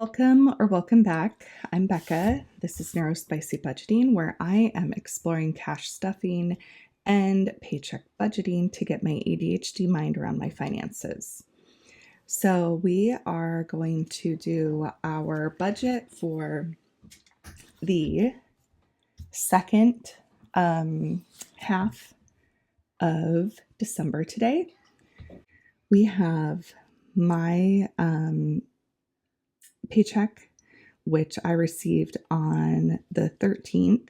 Welcome back. I'm Becca. This is Neurospicy Budgeting, where I am exploring cash stuffing and paycheck budgeting to get my ADHD mind around my finances. So, we are going to do our budget for the second half of December today. We have my paycheck, which I received on the 13th.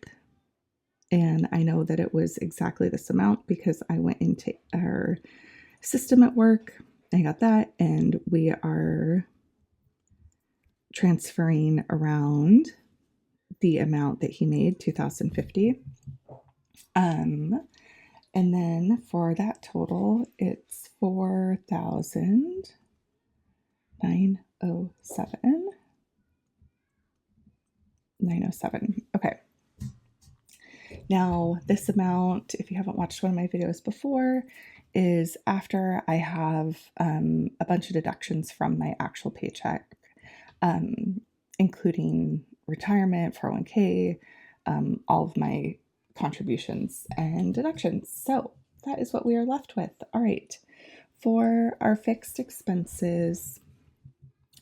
And I know that it was exactly this amount because I went into our system at work. I got that, and we are transferring around the amount that he made, $2,050. And then for that total, it's $4,907. 907. Okay. Now, this amount, if you haven't watched one of my videos before, is after I have a bunch of deductions from my actual paycheck, including retirement, 401k, all of my contributions and deductions. So that is what we are left with. All right. For our fixed expenses,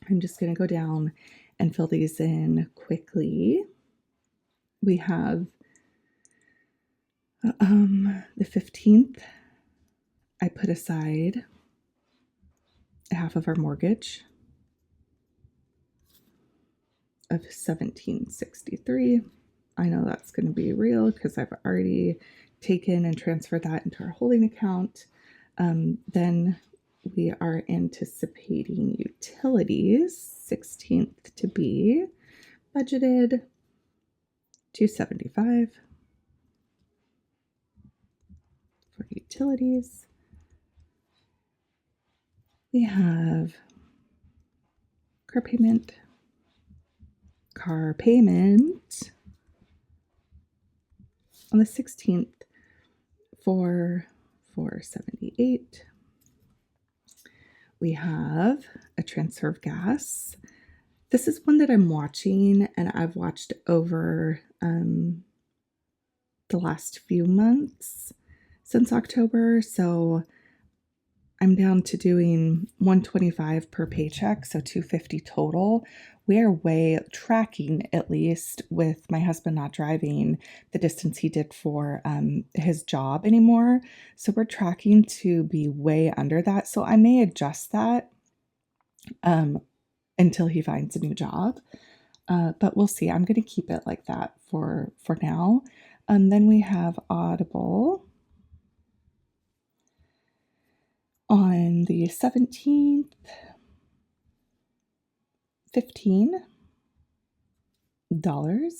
I'm just going to go down and fill these in quickly. We have the 15th, I put aside half of our mortgage of $1,763. I know that's going to be real because I've already taken and transferred that into our holding account. Then we are anticipating utilities, 16th, to be budgeted $275 for utilities. We have car payment on the 16th for $478. We have a transfer of gas. This is one that I'm watching, and I've watched over the last few months since October. So I'm down to doing $125 per paycheck, so $250 total. We are way tracking, at least with my husband not driving the distance he did for his job anymore. So we're tracking to be way under that. So I may adjust that until he finds a new job. But we'll see. I'm going to keep it like that for now. Then we have Audible on the 17th, $15.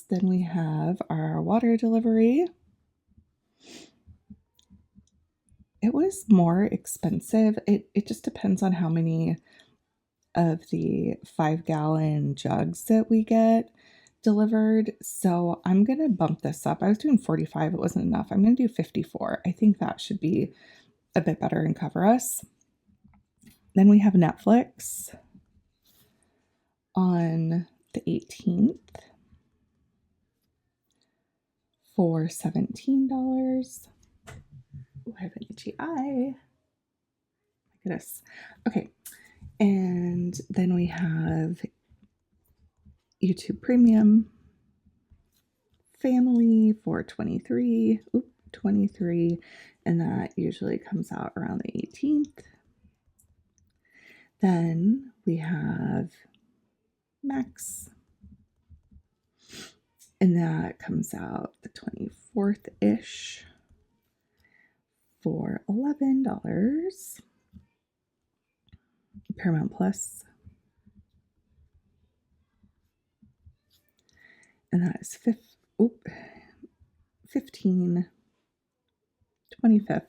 Then we have our water delivery. It was more expensive. It just depends on how many of the 5-gallon jugs that we get delivered. So I'm going to bump this up. I was doing 45. It wasn't enough. I'm going to do 54. I think that should be a bit better and cover us. Then we have Netflix on the 18th for $17. Oh, I have an itchy eye. My goodness. Okay. And then we have YouTube Premium Family for $23. 23. And that usually comes out around the 18th. Then we have Max, and that comes out the 24th-ish for $11. Paramount Plus, and that is 15, 25th.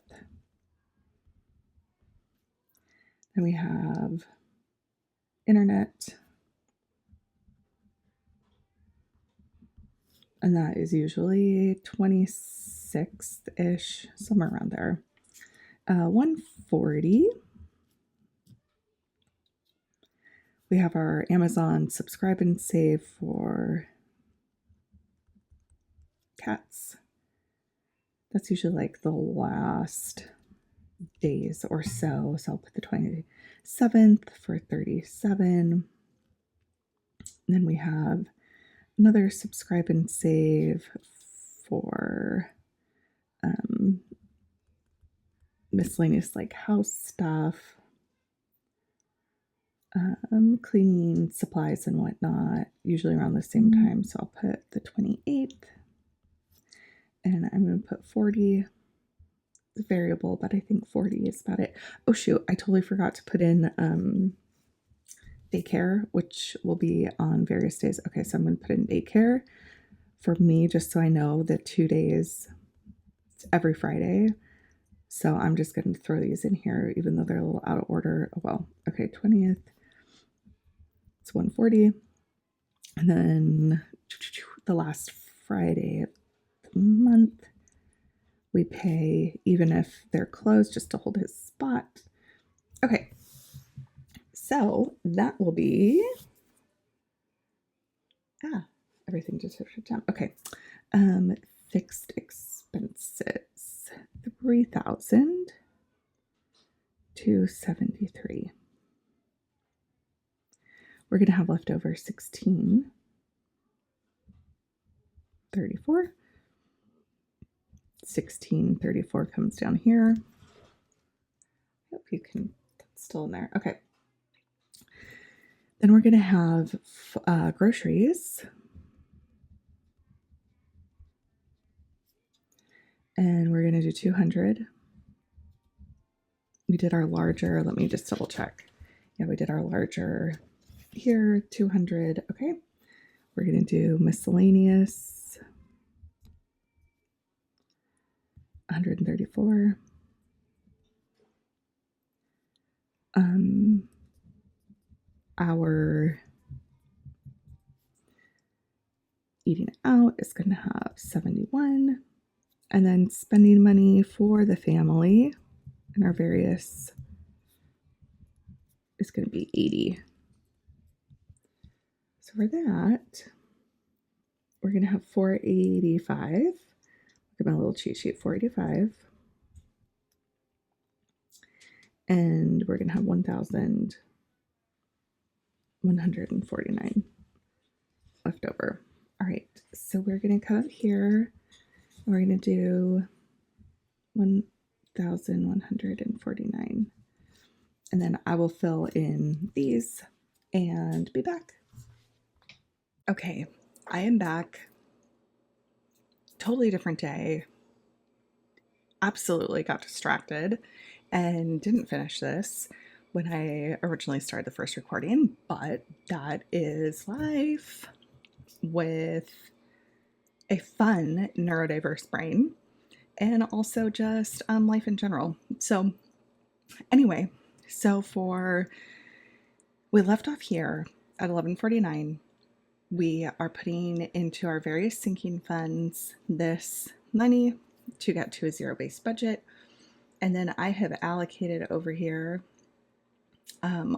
Then we have internet, and that is usually 26th-ish, somewhere around there. 140. We have our Amazon subscribe and save for cats. That's usually like the last days or so. So I'll put the 27th for 37. And then we have another subscribe and save for miscellaneous like house stuff, cleaning supplies and whatnot, usually around the same time. So I'll put the 28th, and I'm going to put 40 variable, but I think 40 is about it. Oh shoot, I totally forgot to put in daycare, which will be on various days. Okay, so I'm going to put in daycare for me, just so I know that 2 days, it's every Friday. So I'm just going to throw these in here, even though they're a little out of order. Oh, well, okay, 20th, it's 140. And then the last Friday of the month, we pay, even if they're closed, just to hold his spot. Okay, so that will be, everything just shut down. Okay, fixed expenses, 3,273. We're going to have leftover 1634. 1634 comes down here. I hope you can, that's still in there. Okay. Then we're going to have groceries. And we're going to do 200. We did our larger, let me just double check. Yeah, we did our larger here, 200. Okay. We're going to do miscellaneous, 134. Our eating out is going to have 71. And then spending money for the family and our various is going to be 80. So for that, we're going to have 485. Look at my little cheat sheet, 485. And we're going to have 1,149 left over. All right, so we're going to cut out here. We're going to do 1,149. And then I will fill in these and be back. Okay, I am back. Totally different day. Absolutely got distracted and didn't finish this when I originally started the first recording, but that is life with a fun neurodiverse brain and also just life in general. So anyway, we left off here at 11:49. We are putting into our various sinking funds this money to get to a zero-based budget. And then I have allocated over here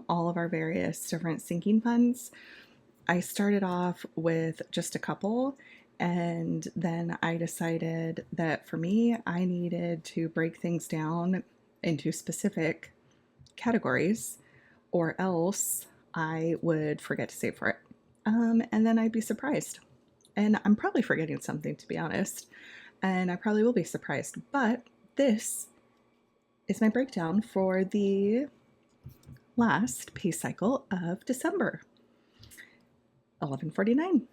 all of our various different sinking funds. I started off with just a couple, and then I decided that for me, I needed to break things down into specific categories, or else I would forget to save for it. And then I'd be surprised. And I'm probably forgetting something, to be honest, and I probably will be surprised. But this is my breakdown for the last pay cycle of December, 11:49.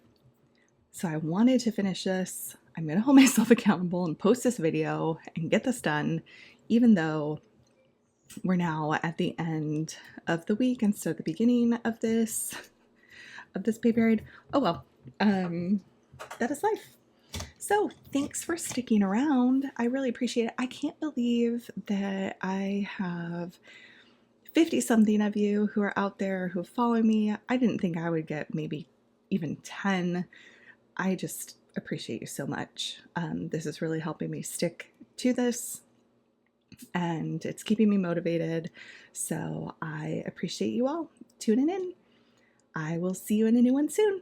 So I wanted to finish this. I'm going to hold myself accountable and post this video and get this done, even though we're now at the end of the week instead of the beginning of this pay period. Oh well, that is life. So thanks for sticking around. I really appreciate it. I can't believe that I have 50 something of you who are out there who follow me. I didn't think I would get maybe even 10. I just appreciate you so much. This is really helping me stick to this, and it's keeping me motivated. So I appreciate you all tuning in. I will see you in a new one soon.